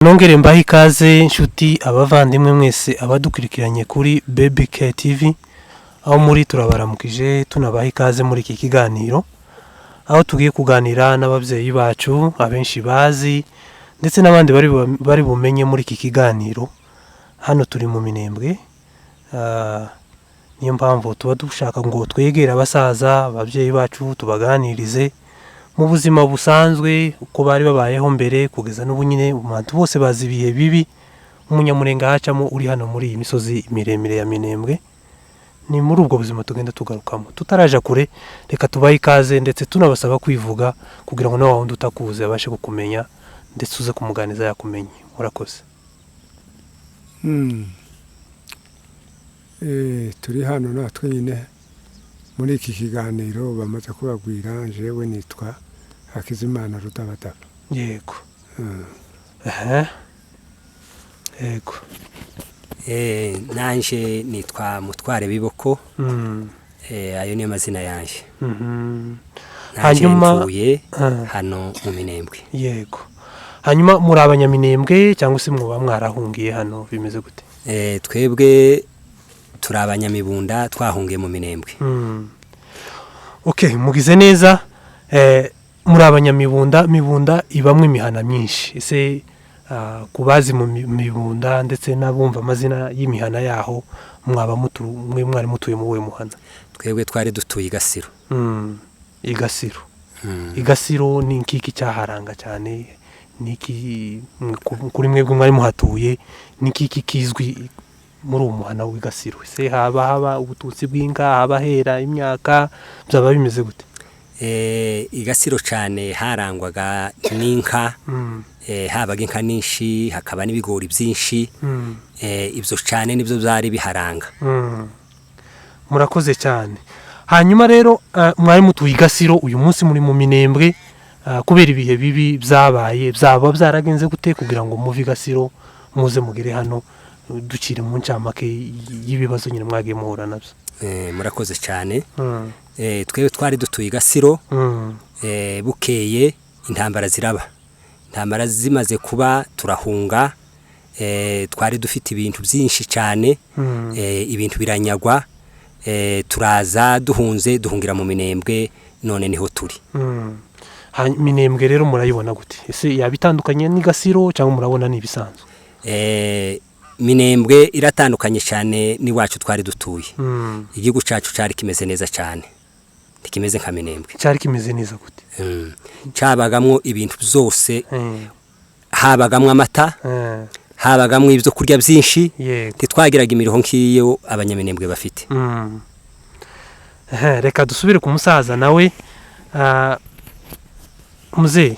Nongere mbahe ikaze inshuti abavandimwe mwese abadukurikiranye kuri BBK TV, aho muri turabaramukije tunabaha ikaze muri iki kiganiro, aho tugiye kuganira n'ababyeyi bacu abenshi bazi ndetse n'abandi bari bumenye muri iki kiganiro. Hano turi mu Minembwe, niyo mpamvu tuba dushaka ngo twegere abasaza ababyeyi bacu tubaganirize mu buzima busanzwe uko bari babayeho mbere kugeza n'ubu nyine abantu bose bazi ibihe bibi umunyamurenga hacamo uri hano muri iyi misozi miremire ya Minembwe. Ni muri ubwo buzima tugenda tugarukamo, tutaraja kure reka tubahe ikaze ndetse tunabasaba kwivuga kugira ngo nawe wundi utakuze abashe kukumenya ndetse uze kumuganiza yakumenye. Murakoze. Turi hano natwe nyine muri iki kiganiro bamaze kubabwira. Jewe nitwa Hakizimana Rudabadaba. Yego. Yego. Nanje nitwa Mutware Biboko. Ayo niyo mazina yanje. Hanyuma mvuye hano mu Minembwe. Yego. Hanyuma muri abanyaminembwe cyangwa se muba mwarahungiye hano bimeze gute? Twebwe turi abanyamibunda twahungiye mu Minembwe. Okay, mugize neza. Muri abanyamibunda, mibunda ibamwe imihana myinshi. Ese kubazi mu mibunda ndetse nabumva amazina y'imihana yaho mwaba mwari mutuye mu we muhana? Twebwe twari dutuye Igasiro. Igasiro. Igasiro ni nkiki cyaharanga cyane, niki kuri mwebwe mwari muhatuye, nikiki kizwi muri uwo muhana w'Igasiro? Se haba ubututsi bw'inka, haba hera imyaka, byaba bimeze gute? Igasiro cyane harangwaga n'inka, habaga inka nyinshi, hakaba n'ibigori byinshi. Ibyo cyane nibyo byari biharanga. Murakoze cyane. Hanyuma rero mwari mutuye Igasiro, uyu munsi muri mu Minembwe, kubera ibihe bibi byabaye, byaba byaragenze gute kugira ngo muve Igasiro muze mugere hano dukire mu ncamake y'ibibazo nyine mwagiye muhura nabyo? Murakoze cyane. Twebwe twari dutuye Igasiro, bukeye intambara ziraba. Intambara zimaze kuba turahunga, twari dufite ibintu byinshi cyane, ibintu biranyagwa, turaza duhunze duhungira mu Minembwe, none niho turi. Minembwe rero murayibona gute? Ese yabitandukanye n'Igasiro cyangwa murabona nibisanzwe? Minembwe iratandukanye cyane n'iwacu twari dutuye. Igihugu cyacu cyari kimeze neza cyane, ntikimeze nka Minembwe. Cyari kimeze neza gute? Cyabagamwo ibintu byose, habagamwo amata, habagamwo ibyo kurya byinshi, ntitwagiraga imiruho nk'iyo abanyaminembwe bafite. Reka dusubire ku musaza nawe. Muze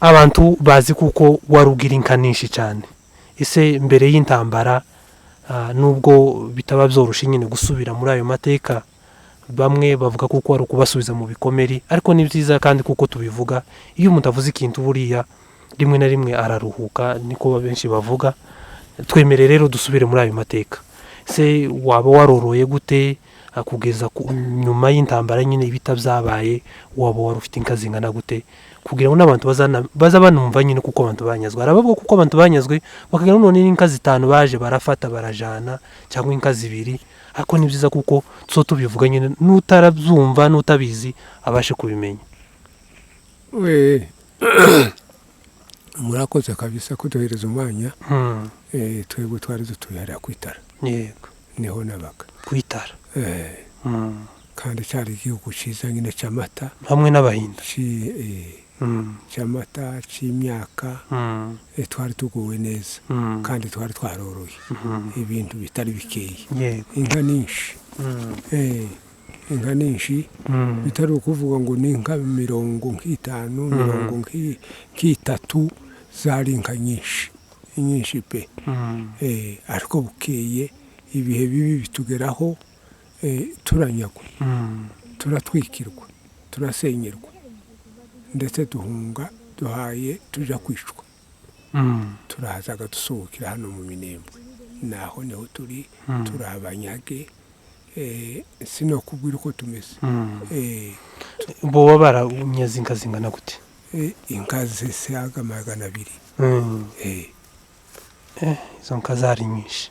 abantu bazi kuko warugira inka nyinshi cyane. Ese mbere y'intambara nubwo bitaba byoroshe nyine gusubira muri ayo mateka, bamwe bavuga kuko ari ukubasubiza mu bikomeri, ariko ni byiza kandi kuko tubivuga, iyo umuntu avuze ikintu buriya rimwe na rimwe araruhuka, niko benshi bavuga. Twemere rero dusubire muri ayo mateka. Se waba waroroye gute kugeza nyuma y'intambara nyine ibita byabaye, waba wari ufite inka zingana gute kugira ngo n'abantu baza banumva nyine kuko abantu banyazwe? Arabavuga kuko abantu banyazwe bakagira none n'inka zitanu baje barafata barajana cyangwa inka zibiri, ariko ni byiza kuko tubivuga nyine n'utarabyumva n'utabizi abashe kubimenya. Murakoze kabisa kuduhereza umwanya. Twebwe twari dutuye hariya kwitara. Yego. Niho nabaga. Kwitara. Kandi cyari igihugu cyiza nyine cy'amata hamwe n'abahinda. Cy'amata, cy'imyaka, twari tuguwe neza kandi twari twaroroye ibintu bitari bikeye. Inka nyinshi. Inka nyinshi bitari ukuvuga ngo ni inka 50, 30, zari inka nyinshi pe. Ariko bukeye ibihe bibi bitugeraho, turanyagwa, turatwikirwa, turasenyerwa, ndetse duhunga duhaye tuja kwicwa. Turahazaga dusohokera hano mu Minembwe, naho niho turi, turabanyage. Sino kubwira uko tumeze. Bo baranyaze inka zingana gute? Inka zisigaga 200. izo nka zari nyinshi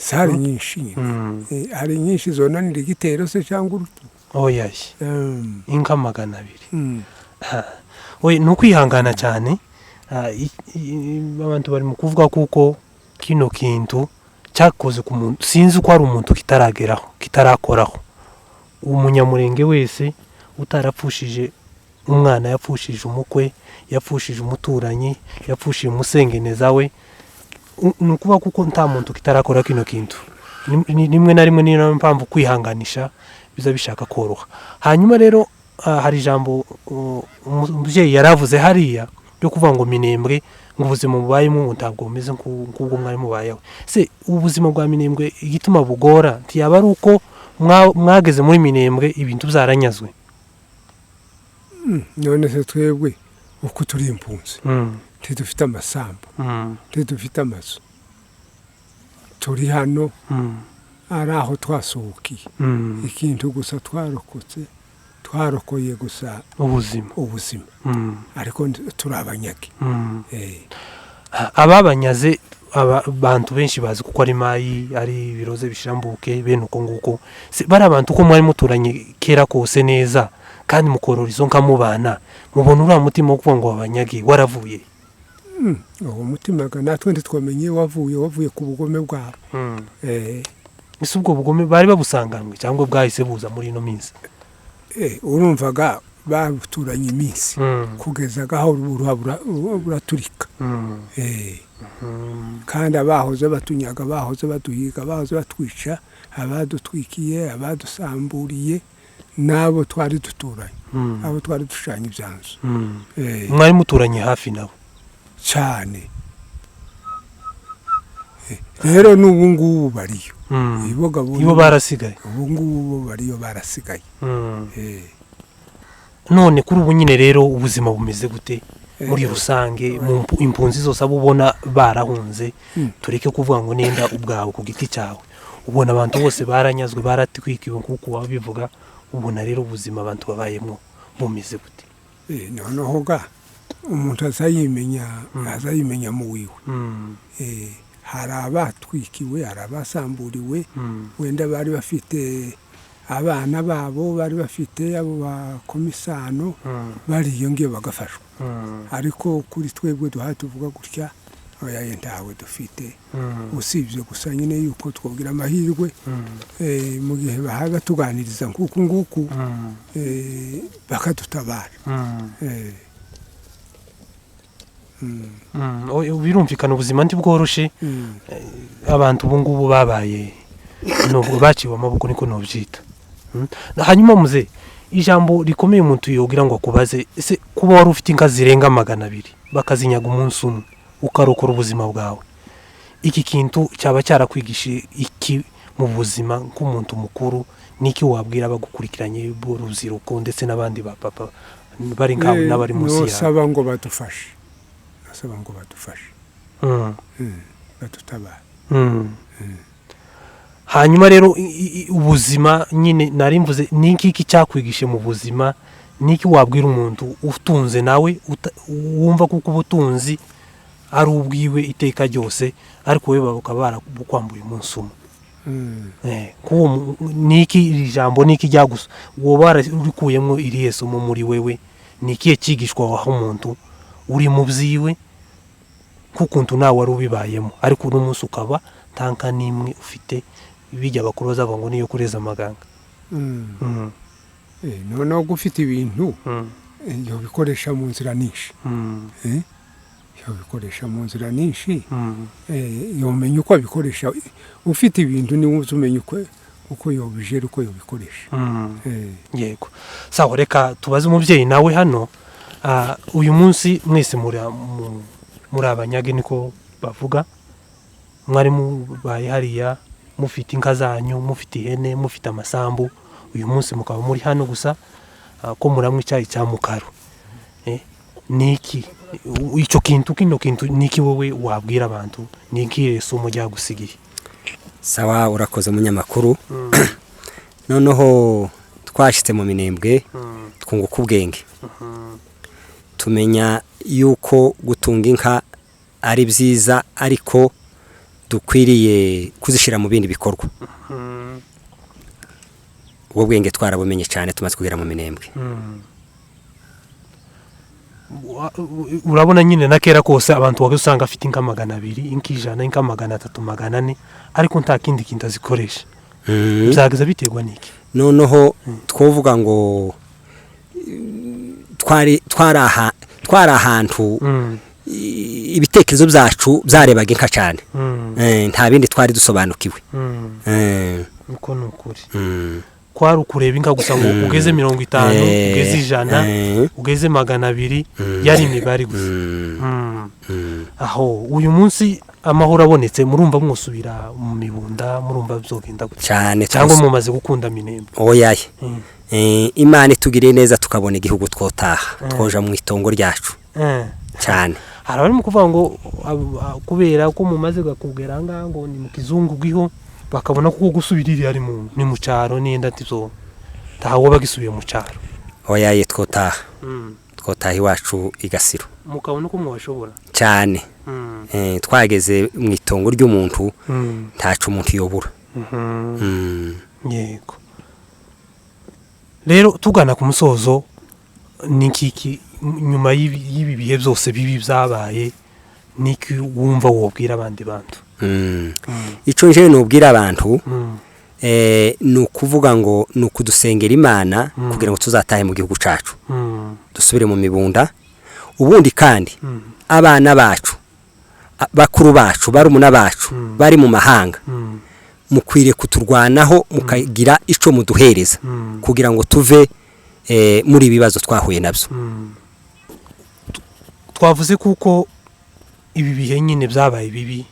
zari nyinshi nyine hari nyinshi zonanira igitero se cyangwa urupfu oya inka 200 oya ni ukwihangana cyane abantu bari mu kuvuga kuko kino kintu cyakoze ku muntu sinzi ko ari umuntu kitarakoraho umunyamurenge wese utarapfushije umwana yapfushije umukwe yapfushije umuturanyi yapfushije umusengeneza we ni ukuvuga kuko nta muntu kitarakora kino kintu rimwe na rimwe niyo mpamvu kwihanganisha biza bishaka koroha hanyuma rero hari ijambo umubyeyi yaravuze hariya ryo kuvuga ngo Minembwe ngo ubuzima bubayemo ntabwo bumeze nk'ubwo mwari mubayeho se ubuzima bwa Minembwe igituma bugora ntiyaba ari uko mwageze muri Minembwe ibintu byaranyazwe none se twebwe uko turi impunzi ntidufite amasambu ntidufite amazu turi hano ari aho twasuhukiye ikintu gusa twarokoye gusa ubuzima ariko turi abanyage ababanyaze abantu benshi bazi kuko ari mayi ari ibiroze bishambuke bene uko nguko bari abantu uko mwari muturanye kera kose neza kandi mukorora izo nka mubana mubona uriya mutima wo kuvuga ngo abanyage waravuye uwo mutima natwe ntitwamenye wavuye ku bugome bwabo ese ubwo bugome bari babusanganywe cyangwa bwahise buza muri ino minsi urumvaga baturanye iminsi kugeza aho buraturika kandi abahoze batunyaga abahoze baduhiga abahoze batwica abadutwikiye abadusamburiye nabo twari duturanye abo twari dushanye ibyanzu mwari muturanye hafi nabo cyane rero n'ubu ngubu bariyo ibo barasigaye ubu ngubu bariyo barasigaye none kuri ubu nyine rero ubuzima bumeze gute muri rusange impunzi zose abo ubona barahunze tureke kuvuga ngo nenda ubwawe ku giti cyawe ubona abantu bose baranyazwe baratwikiwe nk'uko wabivuga ubona rero ubuzima abantu babayemo bumeze gute noneho umuntu azayimenya mu wiwe hari abatwikiwe hari abasamburiwe wenda bari bafite abana babo bari bafite abo bakomisano bariyongiye bagafashwa ariko kuri twebwe duhaye tuvuga gutya oya ntawe dufite usibye gusa nyine yuko twabwira amahirwe mu gihe bahaga tuganiriza nk'uku nguku bakadutabara birumvikana ubuzima ntibworoshe abantu ubu ngubu babaye nubwo baciwe amaboko niko nobyita hanyuma muze ijambo rikomeye umuntu yogira ngo akubaze ese kuba wari ufite inka zirenga 200 bakazinyaga umunsi umwe ukarokora ubuzima bwawe iki kintu cyaba cyarakwigishije iki mu buzima nk'umuntu mukuru niki wabwira abagukurikiranye b'urubyiruko ndetse n'abandi ba papa bari ngaho n'abari munsi yawe nosaba ngo badufashe batutabara hanyuma rero ubuzima nyine nari mvuze niki cyakwigishe mu buzima niki wabwira umuntu utunze nawe wumva kuko ubutunzi ari ubwiwe iteka ryose ariko we bakaba barakwambuye umunsi umwe niki ijambo niki ryagusa wowe barikuyemo irihe somo muri wewe niki cyigishwa waho umuntu uri mu byiwe kukuntu nawe wari ubibayemo ariko uno munsi ukaba tanka nimwe ufite bijya bakuru bazava ngo niyo kureza amaganga noneho gufite ibintu yo bikoresha mu nzira nyinshi bikoresha mu nzira nyinshi yomenya uko abikoresha ufite ibintu niwe uzumenya uko yobijera uko yobikoresha yego sawa reka tubaze umubyeyi nawe hano uyu munsi mwese muri abanyage niko bavuga mwari mubaye hariya mufite inka zanyu mufite ihene mufite amasambu uyu munsi mukaba muri hano gusa ko muramwe icyayi cya mukaro niki icyo kino kintu niki wowe wabwira abantu niki somo ryagusigiye sawa urakoze munyamakuru noneho twashitse mu Minembwe twunguka ubwenge tumenya yuko gutunga inka ari byiza ariko dukwiriye kuzishira mu bindi bikorwa. Ubwo bwenge twarabumenye cyane tumaze kugera mu Minembwe. Urabona nyine na kera kose abantu wagasanga afite inka 200 inka 100 inka 300 400 ariko nta kindi kintu azikoresha. Byageza biterwa niki? Noneho twovuga ngo twari ahantu ibitekerezo byacu byarebaga inka cyane. Nta bindi twari dusobanukiwe. Uko nukuri. Kwari ukureba inka gusa ngo ugeze 50 ugeze 100 ugeze 200 yari imibare gusa. Aho uyu munsi amahoro abonetse murumva mwosubira mu mibunda murumva bizogenda gute cyane cyangwa mumaze gukunda Minembwe? Oyaye Imana itugiriye neza tukabona igihugu twotaha twoja mu itongo ryacu cyane. Harabari mu kuvuga ngo kubera ko mumaze gakugera ngo ni mu kizungu giho bakabona ko gusubirira ari ni mu cyaro nenda tizo tahawo bagisubiye mu cyaro. Oyaye twotaha iwacu igasiro mukabona ko mwashobora cyane. Twageze mu itongo ry'umuntu ntacu umuntu yobura. Yego rero tugana ku musozo nikiki nyuma y'ibi bihe byose bibi byabaye niki wumva wobwira abandi bantu? Ico nje nubwira abantu ni ukuvuga ngo ni ukudusengera Imana kugira ngo tuzatahe mu gihugu cacu dusubire mu mibunda. Ubundi kandi abana bacu bakuru bacu barumuna bacu bari mu mahanga mukwiriye kuturwanaho mukagira ico muduhereza kugira ngo tuve muri ibibazo twahuye nabyo. Twavuze kuko ibi bihe nyine byabaye bibi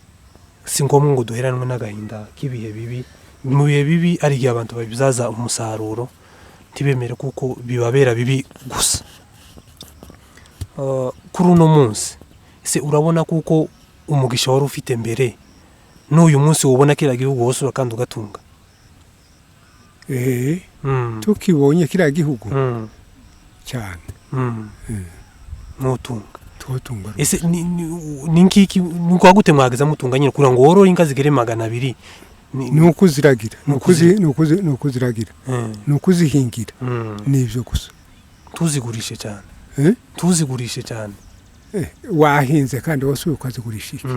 si ngombwa ngo duheranwe n'agahinda k'ibihe bibi. Mu bihe bibi ari igihe abantu babizaza umusaruro tibemere kuko bibabera bibi gusa. Kuri uno munsi se urabona kuko umugisha wari ufite mbere n'uyu munsi ubona kira gihugu hose kandi ugatunga? Tukibonye kira gihugu cyane n'utunga twotunga. Ese ni nkiki nuko gute mwageza mutunganye kugira ngo worore inka zigere 200? Nuko ziragira nuko ziragira nuko zihingira nivyo gusa. Tuzigurishe cyane tuzigurishe cyane. Wahinze kandi wose ukazigurisha iki?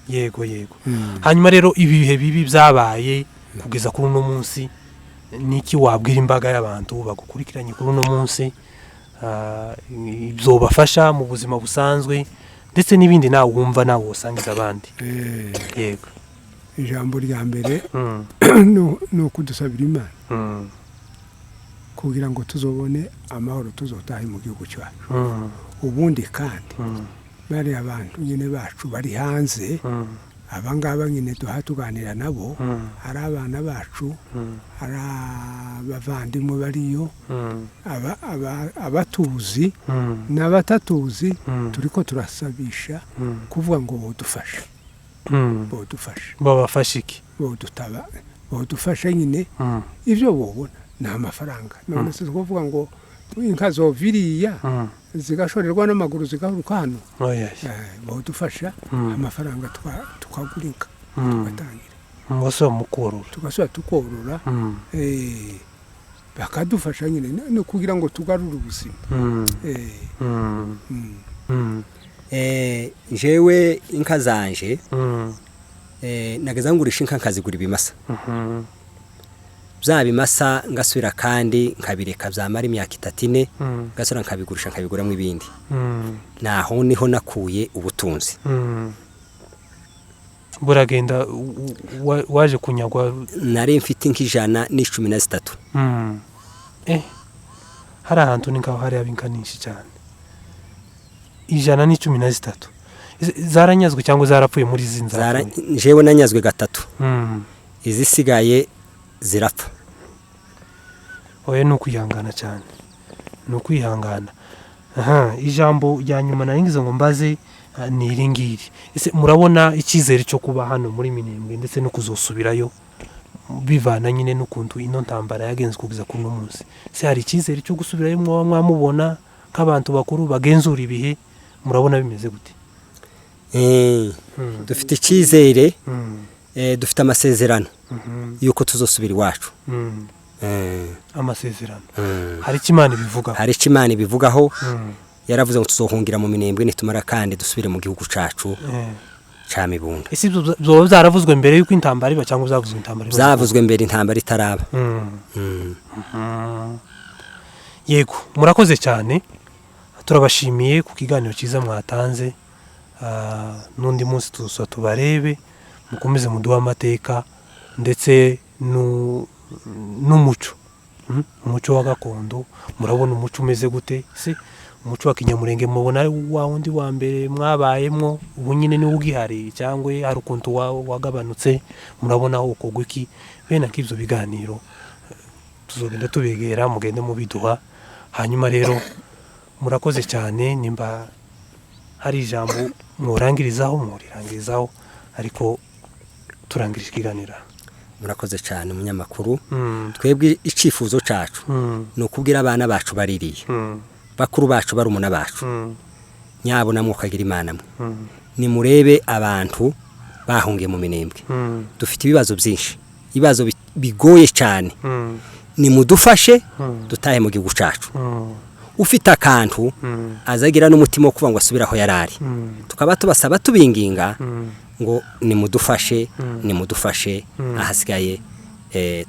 Yego hanyuma rero ibihe bibi byabaye kugeza kuri uno munsi niki wabwira imbaga y'abantu bagukurikiranye kuri uno munsi ibyo bafasha mu buzima busanzwe ndetse n'ibindi nawe wumva nawe usangiza abandi? Yego ijambo rya mbere no kudusabira Imana kugira ngo tuzobone amahoro tuzotahe mu gihugu cyacu. Ubundi kandi bari abantu nyine bacu bari hanze abangaba nyine tuganira nabo ari abana bacu ari abavandimwe bariyo abatuzi n'abatatuzi turiko turasabisha kuvuga ngo bodufasha babafasha iki? bodufasha nyine ivyo bobona na amafaranga. None se kuvuga ngo inka zoviriya zigashorerwa n'amaguru zigaruka hano. Bodufasha amafaranga tukagura inka tugatangira muso mukorora tugasubira tukorora bakadufasha nyine no kugira ngo tugarure ubuzima. Jewe inka zanje nageza ngurisha inka nkazigura ibimasa. Bya bimasa ngasubira kandi nkabireka byamara imyaka 3 ngasubira nkabigurisha nkabiguramo ibindi. Naho niho nakuye ubutunzi. Buragenda waje kunyagwa? Nari mfite inka 113. Hari ahantu ninkaho hari abinka nyinshi cyane. 113 zaranyazwe cyangwa zarapfuye muri zinza? Jewe nanyazwe 3. Izisigaye zirapfa. Oya no kwihangana cyane. No kwihangana. Ijambo rya nyuma naringize ngo mbaze ni iringiri. Ese murabona icyizere cyo kuba hano muri Minembwe ndetse no kuzosubirayo bivana nyine n'ukuntu ino ntambara yagenze kugeza kuri uno munsi? Se hari icyizere cyo gusubirayo mwamubona nk'abantu bakuru bagenzura ibihe murabona bimeze gute? dufite icyizere, dufite amasezerano yuko tuzosubira iwacu. Amasezerano hari icyo Imana ibivugaho? Hari icyo Imana ibivugaho. Yaravuze ngo tuzohungira mu minembwe nitumara kandi dusubire mu gihugu cacu ca Mibunda. Ese byo byaravuzwe mbere yuko intambara iba cyangwa byavuzwe intambara iba? Byavuzwe mbere intambara itaraba. Yego, murakoze cyane, turabashimiye ku kiganiro cyiza mwatanze. N'undi munsi tuza tubarebe, mukomeze muduha amateka ndetse n'umuco, umuco wa gakondo. Murabona umuco umeze gute? Se umuco wa Kinyamurenge mubona ari wa wundi wa mbere mwabayemwo, ubu nyine ni ugihari cyangwa hari ukuntu wagabanutse? Murabona uko gwiki bene ak'ibyo biganiro tuzogenda tubegera, mugende mubiduha. Hanyuma rero murakoze cyane, nimba hari ijambo murangirizaho, ariko turangirije ikiganiro. Murakoze cyane umunyamakuru. Twebwe icifuzo cacu no kubwira abana bacu baririye, bakuru bacu barumuna bacu, nyabo namwe ukagira Imana mwe. Ni murebe abantu bahungiye mu minembwe. Dufite ibibazo byinshi, ibibazo bigoye cyane. Ni mudufashe dutahe mu gihugu cacu. Ufite akantu azagira n'umutima wo kuva ngo asubira aho yarari. Tukaba tubasaba tubinginga ngo ni mudufashe ahasigaye,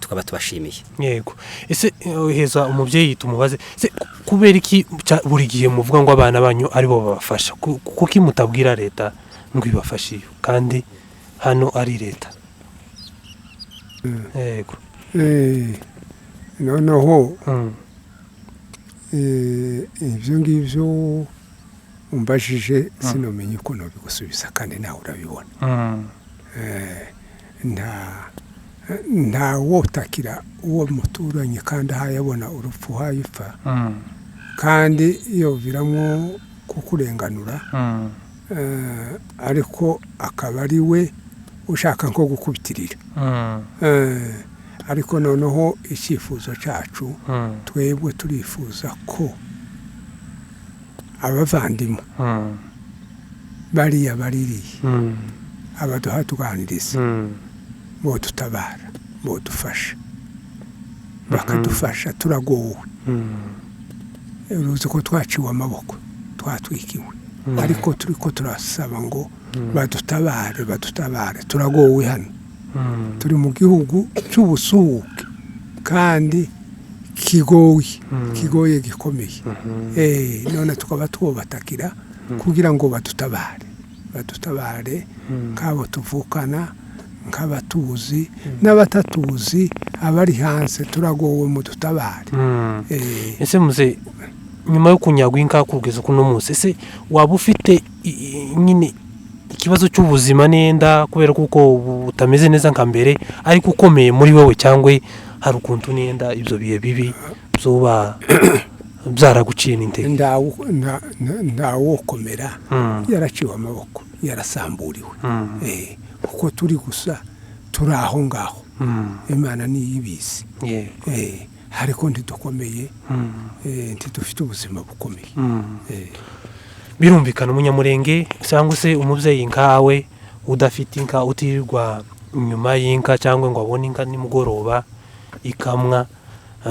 tukaba tubashimiye. Yego. Ese heza umubyeyi tumubaze, se kubera iki buri gihe muvuga ngo abana banyu ari bo babafasha? Kuko mutabwira leta ngo ibafashe kandi hano ari leta? Yego. Noneho ibyo ngibyo umbajije sinomenya uko nabigusubiza kandi nawe urabibona. nta wotakira uwo muturanye kandi ahayabona urupfu hayipfa, kandi iyo biramwo kukurenganura, ariko akaba ari we ushaka nko gukubitirira. Ariko noneho icyifuzo cyacu twebwe turifuza ko abavandimwe bariya baririye abaduha tuganiriza bo tutabara, bo dufasha, bakadufasha. Turagowe, uruzi ko twaciwe amaboko, twatwikiwe, ariko turiko turasaba ngo badutabare. Turagowe hano, turi mu gihugu cy'ubusuhuke kandi kigoye gikomeye. None tukaba twobatakira kugira ngo badutabare nk'abo tuvukana, nk'abatuzi n'abatatuzi, abari hanze turagowe mu dutabare. Ese muze nyuma yo kunyagwa inka kugeza kuno munsi, ese waba ufite nyine ikibazo cy'ubuzima nenda kubera kuko utameze neza nka mbere, ariko ukomeye muri wowe, cyangwa hari ukuntu nenda ibyo bihe bibi byoba byaraguciye n'intege? Ndawokomera, yaraciwe amaboko, yarasamburiwe. Kuko turi gusa turi aho ngaho, Imana niyo ibizi. Ariko ntidukomeye, ntidufite ubuzima bukomeye. Birumvikana umunyamurenge cyangwa se umubyeyi nkawe udafite inka, utirirwa inyuma y'inka cyangwa ngo abone inka nimugoroba ikamwa,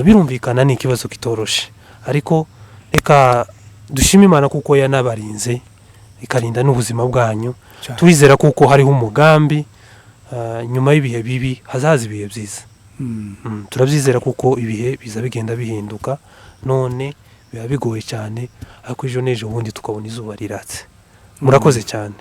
birumvikana ni ikibazo kitoroshe. Ariko reka dushime Imana kuko yanabarinze ikarinda n'ubuzima bwanyu. Turizera kuko hariho umugambi, nyuma y'ibihe bibi hazaza ibihe byiza. Turabyizera kuko ibihe biza bigenda bihinduka, none biba bigoye cyane, ariko ejo n'ejo bundi tukabona izuba riratse. Murakoze cyane.